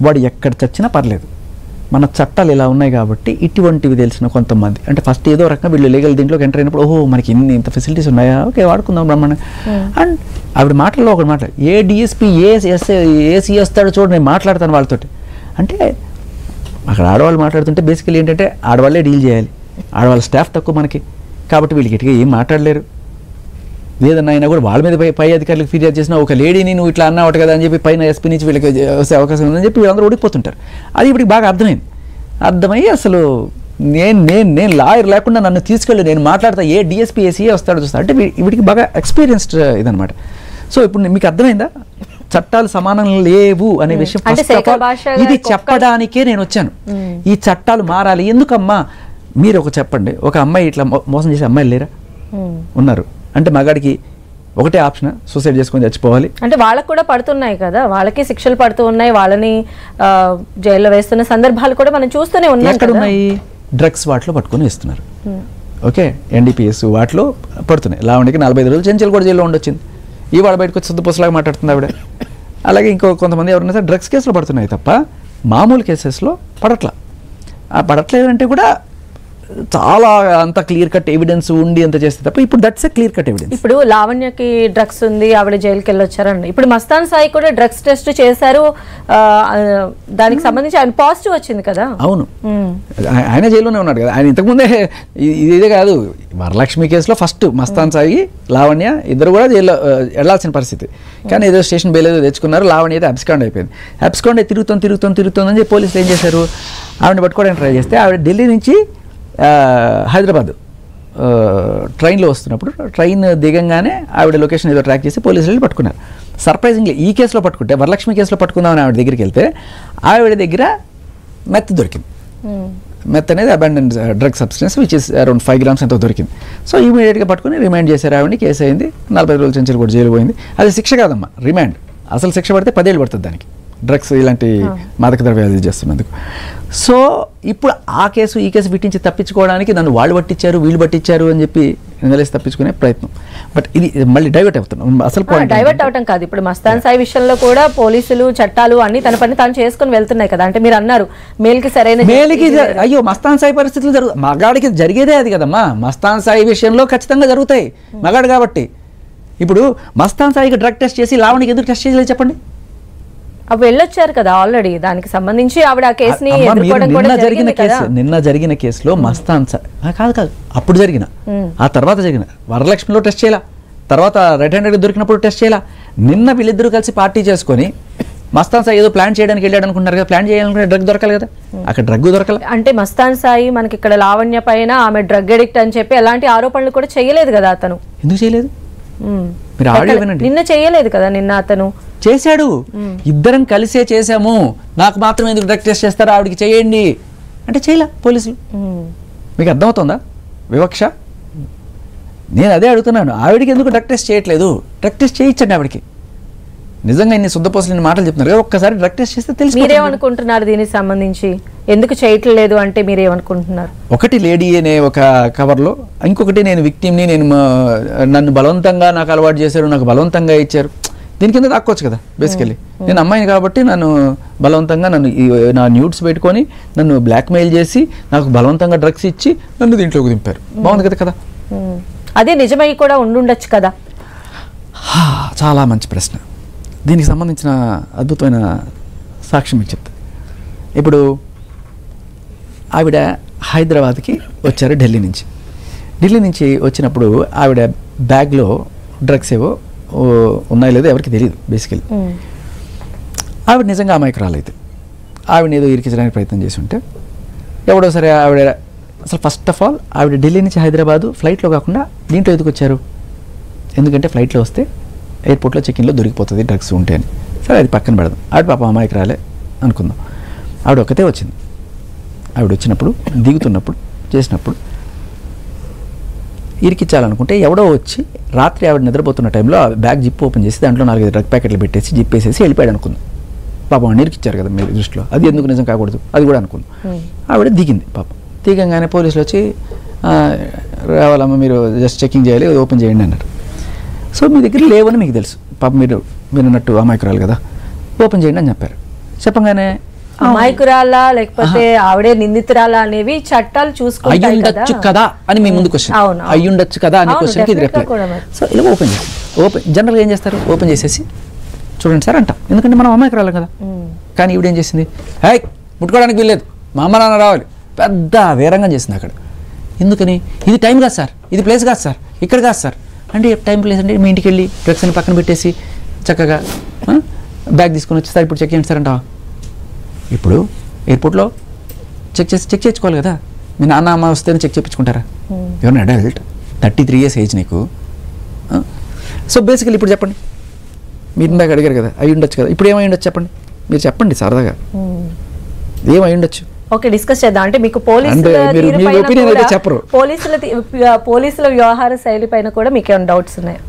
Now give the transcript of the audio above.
వాడు ఎక్కడ చచ్చినా పర్లేదు, మన చట్టాలు ఇలా ఉన్నాయి కాబట్టి ఇటువంటివి తెలిసిన కొంతమంది అంటే ఫస్ట్ ఏదో రకంగా వీళ్ళు లీగల్ దీంట్లోకి ఎంటర్ అయినప్పుడు ఓహో మనకి ఇంత ఫెసిలిటీస్ ఉన్నాయా, ఓకే వాడుకుందాం బ్రహ్మాండ. అండ్ ఆవిడ మాటల్లో ఒకటి మాట, ఏ డిఎస్పీ ఏసీ వస్తాడో చూడు నేను మాట్లాడతాను వాళ్ళతోటి అంటే. అక్కడ ఆడవాళ్ళు మాట్లాడుతుంటే బేసికలీ ఏంటంటే ఆడవాళ్ళే డీల్ చేయాలి, ఆడవాళ్ళ స్టాఫ్ తక్కువ మనకి, కాబట్టి వీళ్ళకి గట్టిగా ఏం మాట్లాడలేరు. ఏదన్నా అయినా కూడా వాళ్ళ మీద పై అధికారులకు ఫిర్యాదు చేసినా ఒక లేడీని నువ్వు ఇట్లా అన్నావు కదా అని చెప్పి పైన ఎస్పీ నుంచి వీళ్ళకి వస్తే అవకాశం ఉందని చెప్పి వీళ్ళందరూ ఓడిపోతుంటారు. అది ఇప్పటికి బాగా అర్థమయ్యి అసలు నేను లాయర్ లేకుండా నన్ను తీసుకెళ్ళి నేను మాట్లాడతా, ఏ డిఎస్పీ ఏసీఏ వస్తాడో చూస్తా అంటే వీడికి బాగా ఎక్స్పీరియన్స్డ్ ఇదనమాట. సో ఇప్పుడు మీకు అర్థమైందా చట్టాలు సమానం లేవు అనే విషయం. ఇది చెప్పడానికే నేను వచ్చాను. ఈ చట్టాలు మారాలి. ఎందుకమ్మా మీరు ఒక చెప్పండి, ఒక అమ్మాయి ఇట్లా మోసం చేసే అమ్మాయిలు లేరా? ఉన్నారు. అంటే మగాడికి ఒకటే ఆప్షన్, సూసైడ్ చేసుకొని చచ్చిపోవాలి. అంటే వాళ్ళకు కూడా పడుతున్నాయి కదా, వాళ్ళకి శిక్షలు పడుతూ ఉన్నాయి, వాళ్ళని జైల్లో వేస్తున్న సందర్భాలు కూడా మనం చూస్తూనే ఉన్నాం. ఎక్కడ ఉన్నాయి? డ్రగ్స్ వాటిలో పట్టుకొని వేస్తున్నారు. ఓకే, ఎన్డీపీఎస్ వాటిలో పడుతున్నాయి. లావణ్యకి 45 రోజులు చెంచల్ కూడా జైల్లో ఉండొచ్చింది. ఇవాళ బయటకు వచ్చి శుద్ధపూసలాగా మాట్లాడుతుంది ఆవిడ. అలాగే ఇంకో కొంతమంది ఎవరైనా సరే డ్రగ్స్ కేసులో పడుతున్నాయి తప్ప మామూలు కేసెస్లో పడట్లా. ఆ పడట్లేదంటే కూడా చాలా అంత క్లియర్ కట్ ఎవిడెన్స్ ఉండి అంత చేస్తే తప్ప ఇప్పుడు that's a clear cut evidence. ఇప్పుడు లావణ్యకి డ్రగ్స్ ఉంది, ఆవిడ జైలుకి వెళ్ళొచ్చారండి. ఇప్పుడు మస్తాన్ సాయి కూడా డ్రగ్స్ టెస్ట్ చేశారు, దానికి సంబంధించి ఆయన పాజిటివ్ వచ్చింది కదా. అవును, ఆయన జైల్లోనే ఉన్నాడు కదా. ఆయన ఇంతకుముందే ఇదే కాదు, వరలక్ష్మి కేసులో ఫస్ట్ మస్తాన్ సాయి లావణ్య ఇద్దరు కూడా జైల్లో వెళ్లాల్సిన పరిస్థితి. కానీ ఏదో స్టేషన్ బెయిల్ ఏదో తెచ్చుకున్నారు. లావణ్య అయితే అబ్స్కాండ్ అయిపోయింది. అబ్స్కాండ్ తిరుగుతుందని చెప్పి పోలీసులు ఏం చేశారు, ఆవిడని పట్టుకోవడానికి ట్రై చేస్తే ఆవిడ ఢిల్లీ నుంచి హైదరాబాద్ ట్రైన్లో వస్తున్నప్పుడు ట్రైన్ దిగంగానే ఆవిడ లొకేషన్ ఏదో ట్రాక్ చేసి పోలీసులు వెళ్ళి పట్టుకున్నారు. సర్ప్రైజింగ్లీ ఈ కేసులో పట్టుకుంటే, వరలక్ష్మి కేసులో పట్టుకుందామని ఆవిడ దగ్గరికి వెళ్తే ఆవిడ దగ్గర మెత్ దొరికింది. మెత్ అనేది abandon drug substance which is around 5 grams ఎంతో దొరికింది. సో ఇమీడియట్గా పట్టుకుని రిమాండ్ చేశారు ఆవిడని. కేసు అయింది, 45 రోజుల చెంచల్ కూడా జైలు పోయింది. అది శిక్ష కాదమ్మా, రిమాండ్. అసలు శిక్ష పడితే 10 ఏళ్ళు పడుతుంది దానికి, డ్రగ్స్ ఇలాంటి మాదక ద్రవ్యాలు చేస్తున్నందుకు. సో ఇప్పుడు ఆ కేసు ఈ కేసు విట్టించి తప్పించుకోవడానికి నన్ను వాళ్ళు పట్టించారు వీళ్ళు పట్టించారు అని చెప్పి నిలదీసి తప్పించుకునే ప్రయత్నం. బట్ ఇది మళ్ళీ డైవర్ట్ అవుతున్నాం. అసలు డైవర్ట్ అవటం కాదు, ఇప్పుడు మస్తాన్ సాయి విషయంలో కూడా పోలీసులు చట్టాలు అన్ని తన పని తాను చేసుకుని వెళ్తున్నాయి కదా. అంటే మీరు అన్నారు మేలుకి సరైన మేలుకి, అయ్యో మస్తాన్ సాయి పరిస్థితులు జరుగుతాయి, మగాడికి జరిగేదే అది కదమ్మా. మస్తాన్ సాయి విషయంలో ఖచ్చితంగా జరుగుతాయి, మగాడు కాబట్టి. ఇప్పుడు మస్తాన్ సాయికి డ్రగ్ టెస్ట్ చేసి లావణ్యకి ఎందుకు టెస్ట్ చేయలేదు చెప్పండి? అవి వెళ్ళొచ్చారు కదా ఆల్రెడీ, దానికి సంబంధించి ఆవిడ ఆ కేసుని నిన్న జరిగిన కేసులో మస్తాన్ కాదు అప్పుడు జరిగిన, ఆ తర్వాత జరిగిన వరలక్ష్మిలో టెస్ట్ చేయాల, తర్వాత రెడ్ హ్యాండెడ్ దొరికినప్పుడు టెస్ట్ చేయాల. నిన్న వీళ్ళిద్దరూ కలిసి పార్టీ చేసుకొని మస్తాన్ సాయి ఏదో ప్లాన్ చేయడానికి వెళ్ళాడు అనుకుంటున్నారు కదా, ప్లాన్ చేయాలనుకుంటే డ్రగ్ దొరకాలి కదా, అక్కడ డ్రగ్ దొరకాలి. అంటే మస్తాన్ సాయి మనకి ఇక్కడ లావణ్య పైన ఆమె డ్రగ్ అడిక్ట్ అని చెప్పి ఎలాంటి ఆరోపణలు కూడా చేయలేదు కదా అతను. ఎందుకు చేయలేదు? మీరు ఆడియో వినండి. నిన్న చేయలేదు కదా, నిన్న అతను చేశాడు. ఇద్దరం కలిసే చేశాము, నాకు మాత్రం ఎందుకు డ్రగ్ టెస్ట్ చేస్తారా, ఆవిడకి చేయండి అంటే చేయలే పోలీసులు. మీకు అర్థమవుతుందా వివక్ష? నేను అదే అడుగుతున్నాను, ఆవిడకి ఎందుకు డ్రగ్ టెస్ట్ చేయట్లేదు? డ్రగ్ టెస్ట్ చేయించండి ఆవిడకి. నిజంగా ఇన్ని శుద్ధపోసలేని మాటలు చెప్తున్నారు కదా, ఒక్కసారి డ్రగ్ టెస్ట్ చేస్తే తెలుసు. మీరేమనుకుంటున్నారు దీనికి సంబంధించి, ఎందుకు చేయట్లేదు అంటే మీరేమనుకుంటున్నారు? ఒకటి లేడీ అనే ఒక కవర్లో, ఇంకొకటి నేను విక్టిమ్ని, నన్ను బలవంతంగా నాకు అలవాటు చేశారు, నాకు బలవంతంగా ఇచ్చారు. దీని కింద దాక్కోవచ్చు కదా బేసికలీ. నేను అమ్మాయిని కాబట్టి నన్ను బలవంతంగా నా న్యూడ్స్ పెట్టుకొని నన్ను బ్లాక్మెయిల్ చేసి నాకు బలవంతంగా డ్రగ్స్ ఇచ్చి నన్ను దీంట్లోకి దింపారు. బాగుంది కదా కదా. అదే నిజమై కూడా ఉండుండొచ్చు కదా. చాలా మంచి ప్రశ్న. దీనికి సంబంధించిన అద్భుతమైన సాక్ష్యం మీకు చెప్తా. ఇప్పుడు ఆవిడ హైదరాబాద్కి వచ్చారు ఢిల్లీ నుంచి వచ్చినప్పుడు ఆవిడ బ్యాగ్లో డ్రగ్స్ ఏవో ఉన్నాయో లేదో ఎవరికి తెలియదు బేసికలీ. ఆవిడ నిజంగా అమాయకురాలైతే ఆవిడని ఏదో ఇరికించడానికి ప్రయత్నం చేసి ఉంటే ఎవడో సరే ఆవిడ అసలు ఫస్ట్ ఆఫ్ ఆల్ ఆవిడ ఢిల్లీ నుంచి హైదరాబాదు ఫ్లైట్లో కాకుండా దీంట్లో ఎందుకు వచ్చారు? ఎందుకంటే ఫ్లైట్లో వస్తే ఎయిర్పోర్ట్లో చెక్ఇన్లో దొరికిపోతుంది డ్రగ్స్ ఉంటే అని. సరే అది పక్కన పెడదాం, ఆవిడ పాప అమాయకురాలే అనుకుందాం. ఆవిడ ఒక్కతే వచ్చింది. ఆవిడ వచ్చినప్పుడు దిగుతున్నప్పుడు చేసినప్పుడు ఇరికించాలనుకుంటే ఎవడో వచ్చి రాత్రి ఆవిడ నిద్రపోతున్న టైంలో బ్యాగ్ జిప్ ఓపెన్ చేసి దాంట్లో 4-5 డ్రగ్ ప్యాకెట్లు పెట్టేసి జిప్ వేసేసి వెళ్ళిపోయాడు అనుకుందాం. పాపం ఇరికిచ్చారు కదా మీరు దృష్టిలో, అది ఎందుకు నిజం కాకూడదు అది కూడా అనుకుందాం. ఆవిడ దిగింది. పాపం దిగంగానే పోలీసులు వచ్చి రావాలమ్మ మీరు జస్ట్ చెకింగ్ చేయాలి, ఓపెన్ చేయండి అన్నారు. సో మీ దగ్గర లేవని మీకు తెలుసు, పాపం మీరు అన్నట్టు అమాయకురాలు కదా, ఓపెన్ చేయండి అని చెప్పారు. చెప్పగానే అమాయకురాలా లేకపోతే ఆవిడే నిందితురాలా అనేవి చట్టాలు చూసుకుంటాయి కదా. అయ్యుండొచ్చు కదా అని మీ ముందు క్వశ్చన్, అవును. అయ్యుండొచ్చు కదా అనే అవును, క్వశ్చన్కి ఇది రిప్లై. definitely కూడా మరి. సో ఇలా ఓపెన్ చేసి జనరల్గా ఏం చేస్తారు, ఓపెన్ చేసేసి చూడండి సార్ అంటాం, ఎందుకంటే మనం అమాయకురాలం కదా. కానీ ఈవిడేం చేసింది, హై ముట్టుకోవడానికి వీల్లేదు, మా అమ్మ నాన్న రావాలి, పెద్ద వేరంగం చేసింది అక్కడ. ఎందుకని, ఇది టైం కాదు సార్, ఇది ప్లేస్ కాదు సార్, ఇక్కడ కాదు సార్ అంటే టైం ప్లేస్ అంటే మీ ఇంటికి వెళ్ళి డ్రగ్స్ అని పక్కన పెట్టేసి చక్కగా బ్యాగ్ తీసుకొని వచ్చి సార్ ఇప్పుడు చెక్ చేయండి సార్ అంటావా? ఇప్పుడు ఎయిర్పోర్ట్లో చెక్ చేయించుకోవాలి కదా. మీ నాన్న అమ్మ వస్తేనే చెక్ చేయించుకుంటారా? ఎవరైనా అడల్ట్ 33 years ఏజ్ నీకు. సో బేసికలీ ఇప్పుడు చెప్పండి, మీరు ఇందాక అడిగారు కదా అయ్యి ఉండొచ్చు కదా, ఇప్పుడు ఏమై ఉండొచ్చు చెప్పండి, మీరు చెప్పండి సరదాగా ఏమై ఉండొచ్చు. ఓకే, డిస్కస్ చేద్దాం. అంటే మీకు ఒపీనియన్ అయితే చెప్పరు. పోలీసుల వ్యవహార శైలి పైన కూడా మీకు ఏమైనా డౌట్స్ ఉన్నాయా?